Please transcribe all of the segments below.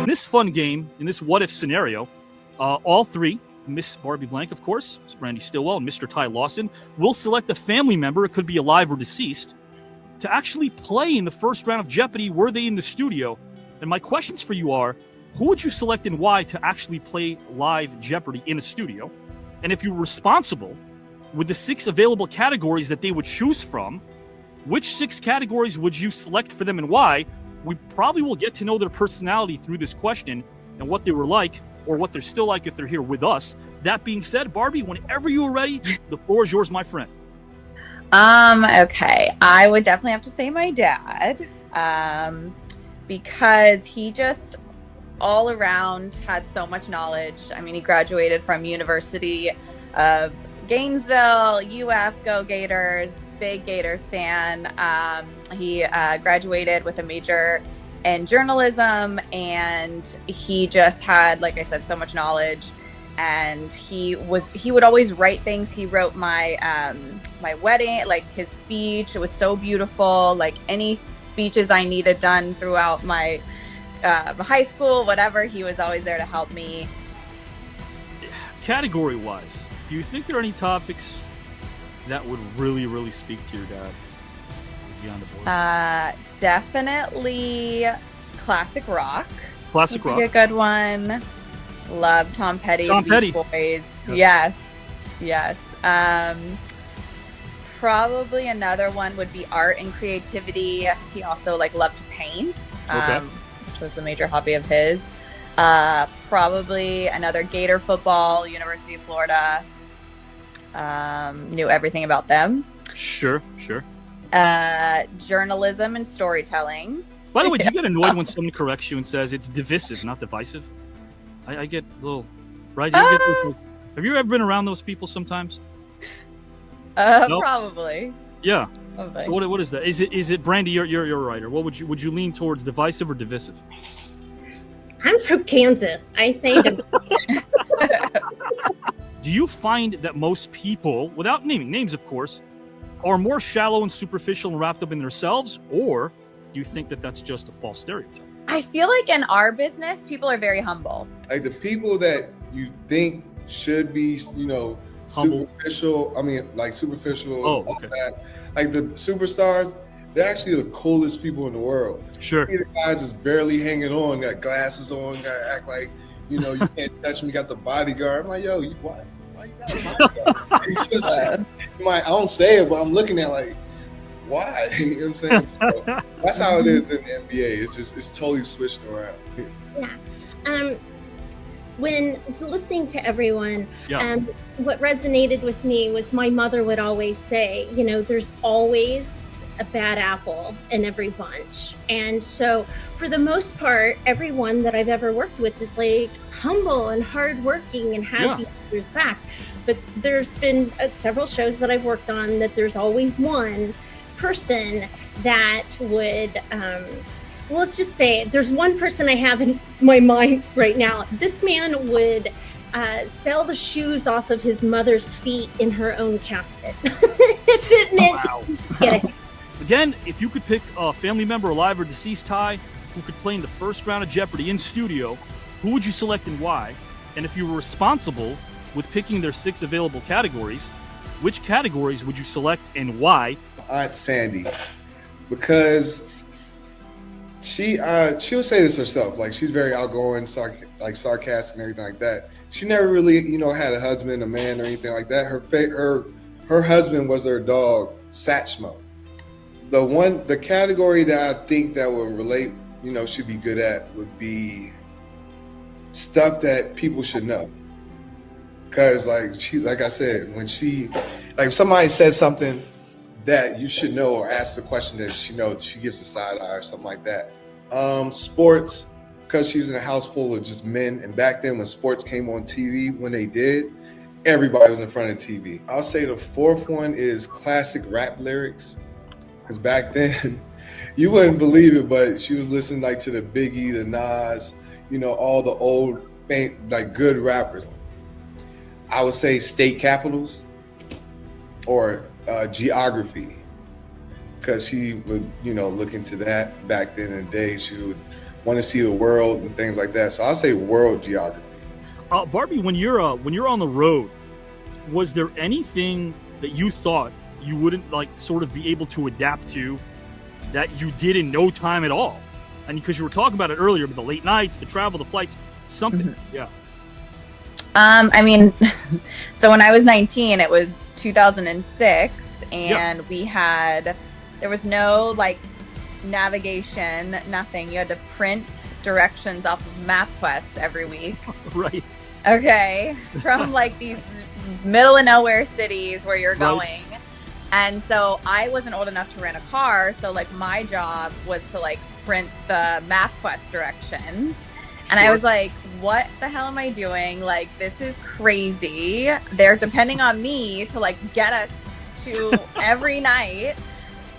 this fun game, in this what if scenario, all three, Miss Barbie Blank, of course, Miss Brandee Stilwell, and Mr. Ty Lawson, will select a family member, it could be alive or deceased, to actually play in the first round of Jeopardy were they in the studio. And my questions for you are, who would you select and why to actually play live Jeopardy in a studio? And if you're responsible with the 6 available categories that they would choose from, which 6 categories would you select for them and why? We probably will get to know their personality through this question and what they were like, or what they're still like if they're here with us. That being said, Barbie, whenever you are ready, the floor is yours, my friend. Okay. I would definitely have to say my dad, because he just all around had so much knowledge. I mean, he graduated from University of Gainesville, UF, go Gators, big Gators fan. He graduated with a major in journalism, and he just had, like I said, so much knowledge. And he would always write things. He wrote my my wedding, like his speech. It was so beautiful. Like any speeches I needed done throughout my high school, whatever, he was always there to help me. Category wise, do you think there are any topics that would really speak to your dad beyond the board? Definitely classic rock. Classic rock, a good one. Love Tom Petty, Tom Petty. Boys. Yes. Probably another one would be art and creativity. He also loved to paint, which was a major hobby of his. Probably another Gator football, University of Florida. Knew everything about them. Sure. Journalism and storytelling. By the way, do you get annoyed when someone corrects you and says it's divisive, not divisive? I get a little, right? Have you ever been around those people sometimes? No? Probably. Yeah. Probably. So what is that? Is it Brandee? You're a writer. What would you lean towards, divisive or divisive? I'm from Kansas. I say Do you find that most people, without naming names, of course, are more shallow and superficial and wrapped up in themselves, or do you think that that's just a false stereotype? I feel like in our business, people are very humble. Like the people that you think should be, Humble. superficial. I mean, like superficial. Oh, okay. Like the superstars, they're actually the coolest people in the world. Sure. The guys is barely hanging on, got glasses on, got to act like, you can't touch me, got the bodyguard. I'm like, yo, why you got a bodyguard? I don't say it, but I'm looking at like, why? You know what I'm saying? So that's how it is in the NBA. It's totally switched around. Yeah. When listening to everyone, what resonated with me was my mother would always say, there's always a bad apple in every bunch. And so for the most part, everyone that I've ever worked with is humble and hardworking and has each other's backs. But there's been several shows that I've worked on that there's always one person that would let's just say there's one person I have in my mind right now. This man would sell the shoes off of his mother's feet in her own casket. If it meant get it. Again, if you could pick a family member, alive or deceased, Ty, who could play in the first round of Jeopardy in studio, who would you select and why? And if you were responsible with picking their 6 available categories, which categories would you select and why? Aunt Sandy, because she'll say this herself. Like, she's very outgoing, sarcastic and everything like that. She never really, had a husband, a man, or anything like that. Her husband was her dog, Satchmo. The category that I think that would relate, she'd be good at would be stuff that people should know. Cause like I said, when if somebody says something that you should know or asks a question that she knows, she gives a side eye or something like that. Sports, because she was in a house full of just men, and back then when sports came on TV, when they did, everybody was in front of TV. I'll say the 4th one is classic rap lyrics, because back then, you wouldn't believe it, but she was listening to the Biggie, the Nas, all the old good rappers. I would say state capitals or geography, because she would, look into that back then in the day. She would want to see the world and things like that. So I'll say world geography. Barbie, when you're on the road, was there anything that you thought you wouldn't like sort of be able to adapt to that you did in no time at all? And because you were talking about it earlier, but the late nights, the travel, the flights, something. Yeah. I mean, so when I was 19, it was 2006, and there was no like navigation, nothing. You had to print directions off of MapQuest every week. Right. Okay. From like these middle of nowhere cities where you're going. And so I wasn't old enough to rent a car. So like my job was to like print the MapQuest directions. And I was like, what the hell am I doing? Like, this is crazy. They're depending on me to like get us to every night.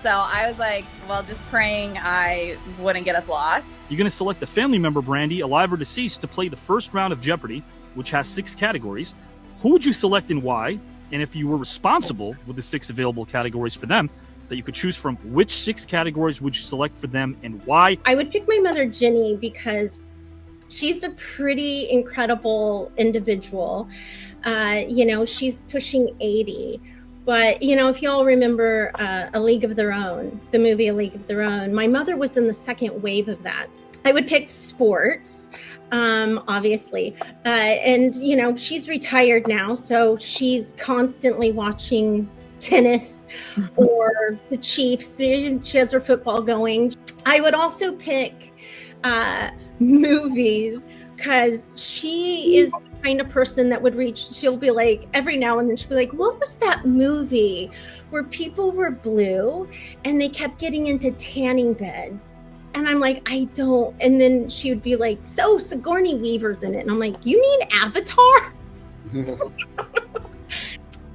So I was like, well, just praying I wouldn't get us lost. You're going to select a family member, Brandee, alive or deceased, to play the first round of Jeopardy, which has 6 categories. Who would you select and why? And if you were responsible with the 6 available categories for them that you could choose from, which 6 categories would you select for them and why? I would pick my mother, Ginny, because she's a pretty incredible individual. She's pushing 80. But, if y'all remember A League of Their Own, the movie A League of Their Own, my mother was in the second wave of that. I would pick sports, obviously. And she's retired now, so she's constantly watching tennis or the Chiefs. She has her football going. I would also pick movies, because she is the kind of person that would she'll be like, every now and then she'll be like, what was that movie where people were blue and they kept getting into tanning beds? And I'm like, I don't. And then she would be like, so Sigourney Weaver's in it. And I'm like, you mean Avatar?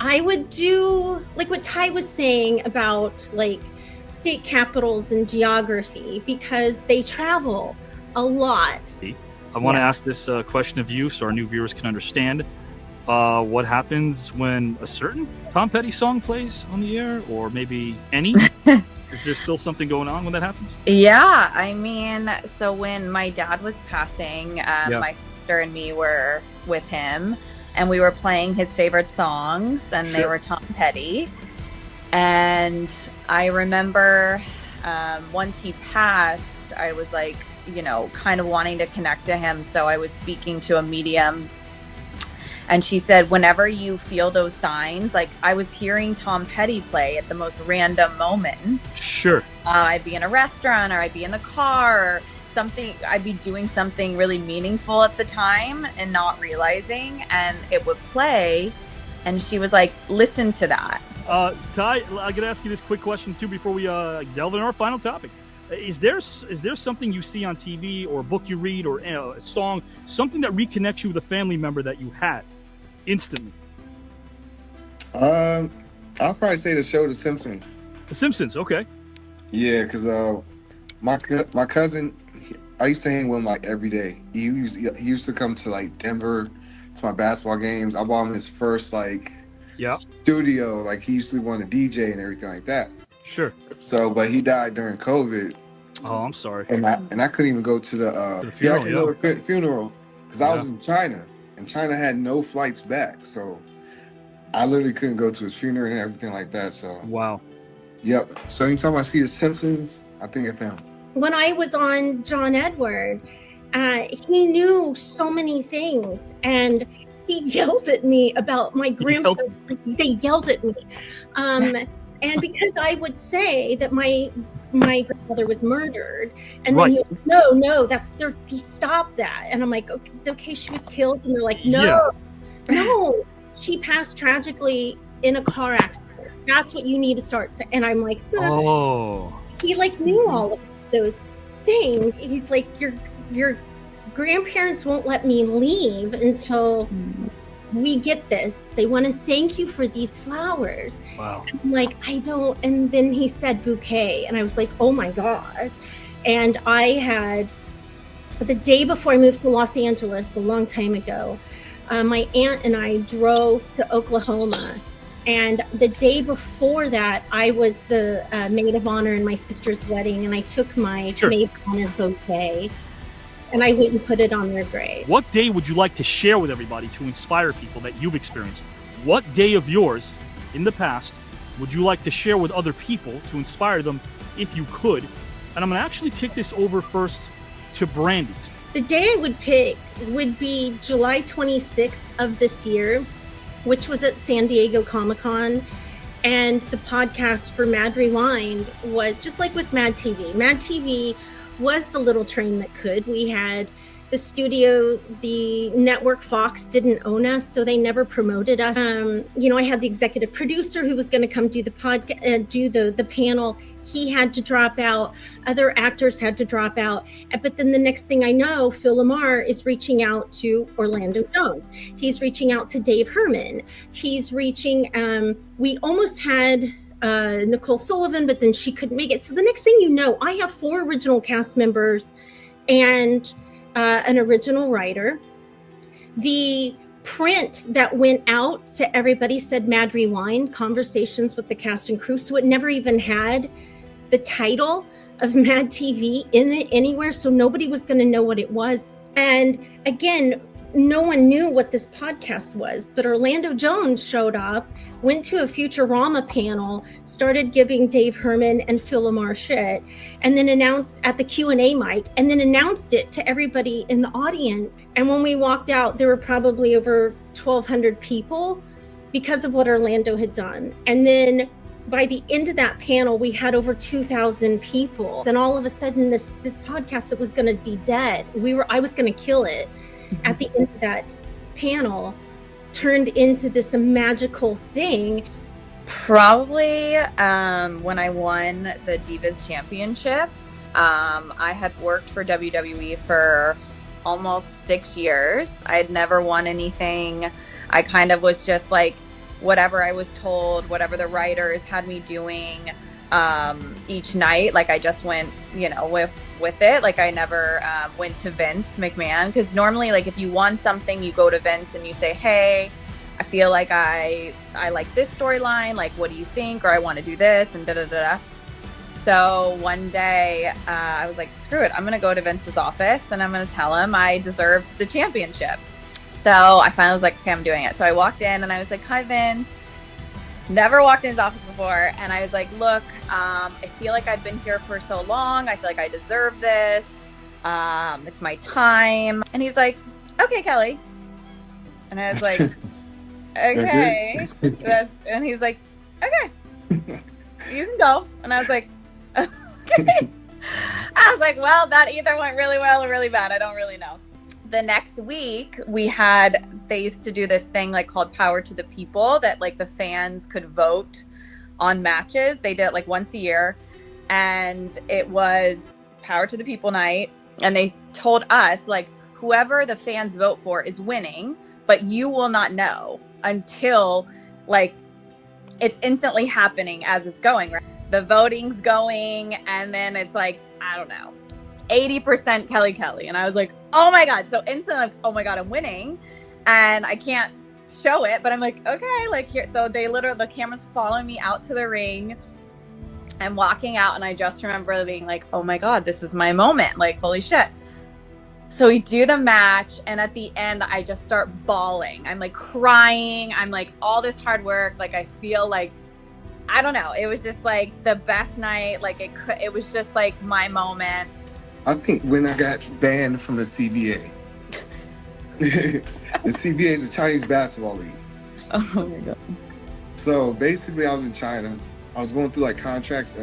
I would do like what Ty was saying about like state capitals and geography, because they travel a lot. I want to ask this question of you so our new viewers can understand what happens when a certain Tom Petty song plays on the air, or maybe any. Is there still something going on when that happens? Yeah, I mean, so when my dad was passing, my sister and me were with him, and we were playing his favorite songs, and they were Tom Petty. And I remember once he passed, I was like, kind of wanting to connect to him. So I was speaking to a medium, and she said, whenever you feel those signs, like I was hearing Tom Petty play at the most random moments. Sure. I'd be in a restaurant, or I'd be in the car, or something. I'd be doing something really meaningful at the time and not realizing, and it would play. And she was like, listen to that. Ty, I got to ask you this quick question too before we delve into our final topic. Is there something you see on TV or a book you read or a song, something that reconnects you with a family member that you had instantly? I'll probably say the show The Simpsons. The Simpsons, okay. Yeah, because my cousin, I used to hang with him like every day. He used to come to like Denver to my basketball games. I bought him his first studio. Like he used to want to DJ and everything like that. Sure. So, but he died during COVID. Oh, I'm sorry. And I couldn't even go to the funeral because I was in China, and China had no flights back. So I literally couldn't go to his funeral and everything like that. So wow. Yep. So anytime I see The Simpsons, I think of him. When I was on John Edward, he knew so many things, and he yelled at me about my grandparents. They yelled at me. And because I would say that my grandmother was murdered, and then he was, no, stop that. And I'm like, okay, she was killed. And they're like, no, she passed tragically in a car accident. That's what you need to start saying. And I'm like, he like knew all of those things. He's like, your grandparents won't let me leave until we get this. They want to thank you for these flowers. Wow. And I'm like, I don't. And then he said bouquet, and I was like, oh my gosh. And I had, the day before I moved to Los Angeles a long time ago, my aunt and I drove to Oklahoma. And the day before that, I was the maid of honor in my sister's wedding, and I took my maid of honor bouquet and I went and put it on their grave. What day would you like to share with everybody to inspire people that you've experienced? What day of yours in the past would you like to share with other people to inspire them if you could? And I'm going to actually kick this over first to Brandee. The day I would pick would be July 26th of this year, which was at San Diego Comic-Con. And the podcast for Mad Rewind was just like with MADtv. MADtv was the little train that could. We had the studio, the network Fox didn't own us, so they never promoted us. I had the executive producer who was going to come do the podcast, do the panel. He had to drop out. Other actors had to drop out. But then the next thing I know, Phil Lamar is reaching out to Orlando Jones. He's reaching out to Dave Herman. He's reaching. We almost had Nicole Sullivan, but then she couldn't make it. So the next thing you know, I have 4 original cast members and an original writer. The print that went out to everybody said Mad Rewind, Conversations with the Cast and Crew. So it never even had the title of MADtv in it anywhere. So nobody was going to know what it was. And again, no one knew what this podcast was, but Orlando Jones showed up, went to a Futurama panel, started giving Dave Herman and Phil Lamar shit, and then announced at the Q&A mic, and then announced it to everybody in the audience. And when we walked out, there were probably over 1,200 people because of what Orlando had done. And then by the end of that panel, we had over 2,000 people. And all of a sudden, this podcast that was going to be dead, I was going to kill it. At the end of that panel, turned into this magical thing. Probably when I won the Divas Championship. I had worked for WWE for almost 6 years. I had never won anything. I kind of was just like, whatever I was told, whatever the writers had me doing each night. Like I just went, with it. Like I never went to Vince McMahon, because normally, like if you want something, you go to Vince and you say, hey, I feel like I like this storyline, like what do you think, or I want to do this, and da-da-da-da. So one day I was like, screw it, I'm gonna go to Vince's office and I'm gonna tell him I deserve the championship. So I finally was like, okay, I'm doing it. So I walked in and I was like, hi Vince. Never walked in his office before. And I was like, look, I feel like I've been here for so long. I feel like I deserve this. It's my time. And he's like, okay, Kelly. And I was like, okay. And he's like, okay, you can go. And I was like, okay. I was like, well, that either went really well or really bad. I don't really know. The next week they used to do this thing like called Power to the People, that like the fans could vote on matches. They did it like once a year, and it was Power to the People night. And they told us like, whoever the fans vote for is winning, but you will not know until like it's instantly happening as it's going, right? The voting's going, and then it's like, I don't know, 80% Kelly. And I was like, oh my God. So instantly, like, oh my God, I'm winning. And I can't show it, but I'm like, okay, like here. So the camera's following me out to the ring. I'm walking out, and I just remember being like, oh my God, this is my moment. Like, holy shit. So we do the match, and at the end, I just start bawling. I'm like crying. I'm like, all this hard work. Like, I feel like, I don't know. It was just like the best night. Like it was just like my moment. I think when I got banned from the CBA. The CBA is a Chinese basketball league. Oh my God. So basically I was in China. I was going through like contracts,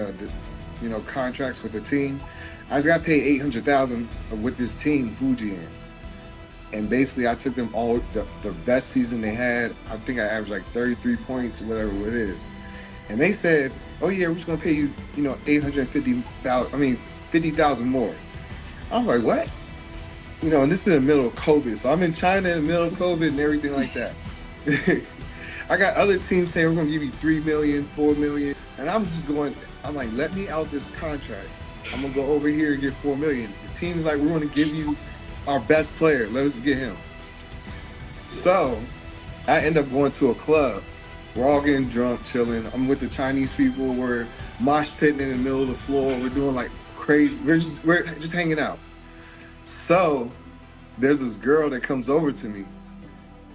contracts with the team. I just got paid $800,000 with this team, Fujian. And basically I took them all the best season they had. I think I averaged like 33 points or whatever it is. And they said, oh yeah, we're just gonna pay you, $50,000 more. I was like, what? And this is in the middle of COVID. So I'm in China in the middle of COVID and everything like that. I got other teams saying we're gonna give you $3 million, $4 million. And I'm like, let me out this contract. I'm gonna go over here and get $4 million. The team's like, we're gonna give you our best player. Let us get him. So I end up going to a club. We're all getting drunk, chilling. I'm with the Chinese people. We're mosh pitting in the middle of the floor. We're doing like crazy. We're just hanging out. So there's this girl that comes over to me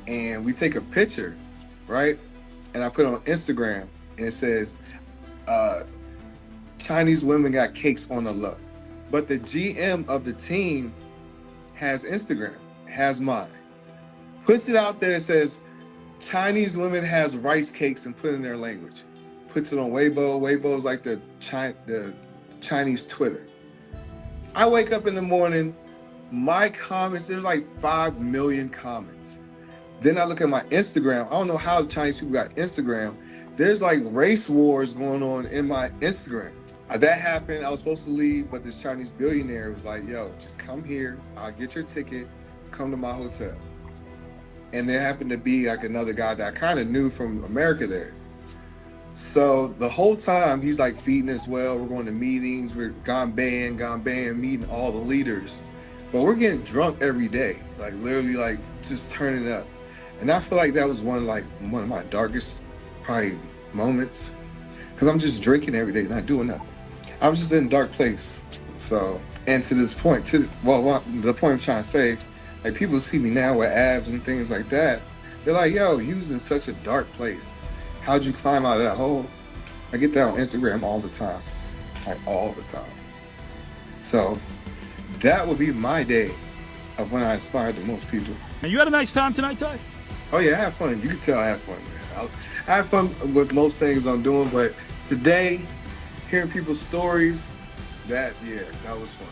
and we take a picture, right? And I put it on Instagram and it says, Chinese women got cakes on the low. But the GM of the team has Instagram, has mine. Puts it out there and says, Chinese women has rice cakes and put in their language. Puts it on Weibo. Weibo is like the Chinese Twitter. I wake up in the morning, my comments, there's like 5 million comments. Then I look at my Instagram. I don't know how the Chinese people got Instagram. There's like race wars going on in my Instagram. That happened. I was supposed to leave, but this Chinese billionaire was like, yo, just come here. I'll get your ticket. Come to my hotel. And there happened to be like another guy that I kind of knew from America there. So the whole time he's like feeding us well. We're going to meetings. We're gone band, meeting all the leaders. But we're getting drunk every day, like literally like just turning up. And I feel like that was one of my darkest probably moments. Cause I'm just drinking every day, not doing nothing. I was just in a dark place. So, and to this point, the point I'm trying to say, like people see me now with abs and things like that. They're like, yo, you was in such a dark place. How'd you climb out of that hole? I get that on Instagram all the time, like all the time. So that would be my day of when I inspired the most people. And you had a nice time tonight, Ty? Oh yeah, I had fun. You can tell I had fun, man. I have fun with most things I'm doing, but today, hearing people's stories, that was fun.